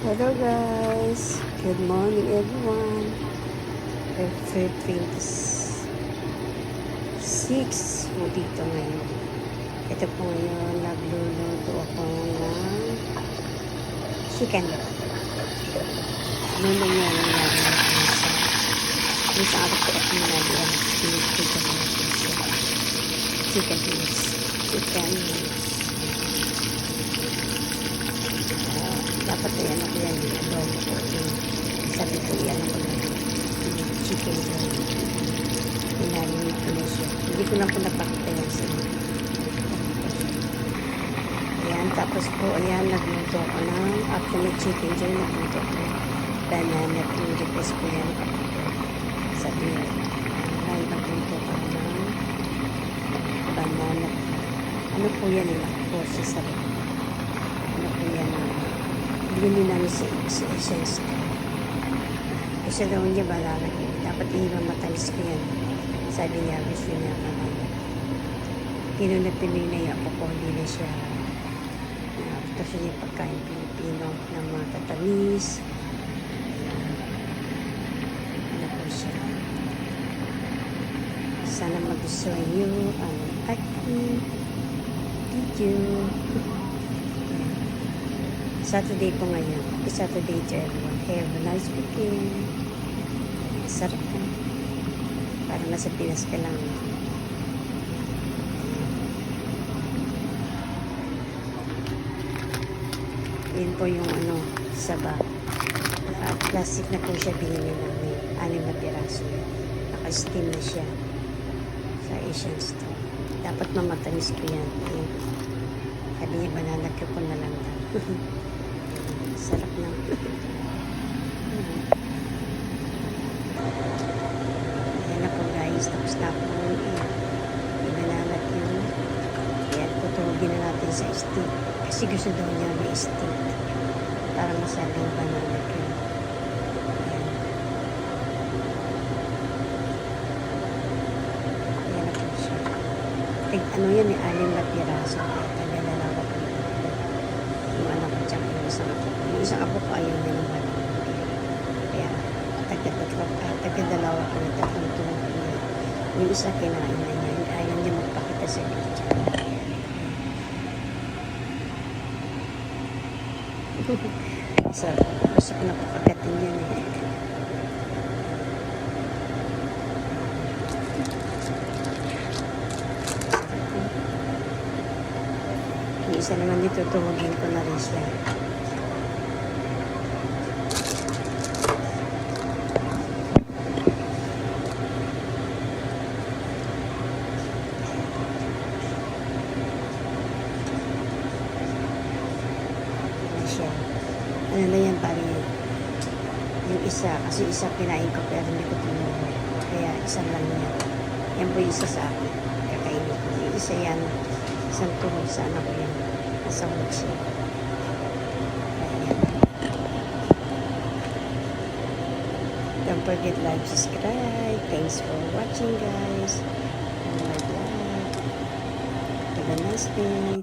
Hello guys, good morning everyone. April 26 po dito ngayon. Ito po ngayon, nagluluto ako ng chicken. Ano nga yung sa araw po ako nalagyan chicken wings. Dapat yan ako yan adobo ko. Sabi ko yan ako na chicken inalimit ko na siya. Hindi ko lang po napakita yan sa inyo. Ayan, tapos po ayan, nagluto ko ng after may chicken dyan, nagluto ko banana yung request ko yan. Sabi niya, ay nagluto ko ng banana. Ano po yan yung ako sa sarili? Ano po yan binili namin sa essence. Kasi daw niya balalagyan. Dapat iba matalis ko yan. Sabi niya, gusto niya pinunapinoy na yan po hindi na siya gusto niya pagkain Pilipino ng mga tatamis. Ano po siya. Sana magustuhan niyo ang aking video. Saturday po ngayon. Happy Saturday to everyone. Have a nice weekend. Sarap na. Parang nasa Pinas ka lang. Yun po yung saba. Plastic na po siya binili namin. 6 na piraso. Naka-steam na siya sa Asian store. Dapat mamatamis ko yan. Sabi niya, banana ko po na lang. Sarap na. Ayan na po guys. Tapos na po ibanalat yun. Ayan, tutulogin na natin sa steak. Kasi gusto daw niya may steak. Para masabi yung banalat yun. Ayan na po siya. Ano yan eh, 6 na piraso. Tagalalawa po. Yung anak ko tsaka yung isang ako. Yung isang ako ko ayaw niya ng banalat. Kaya taga-dalawa ko na tatlong tulog niya. Yung isa kinain na niya. Ayaw niya magpakita sa video. So, gusto ko na papagatin yan eh. Yung isa naman dito, tumugin ko na rin siya. Ano na yan, pari yung isa, kasi isa kinain ko pero hindi ko tinuro. Kaya isa lang yan. Yan po yung isa sa akin. Kakainin ko. Yung isa yan, isang tuhod sa anak ko yan. Nasa hod siya. Ayan. Don't forget like, subscribe. Thanks for watching guys. Oh my God. Have a nice day.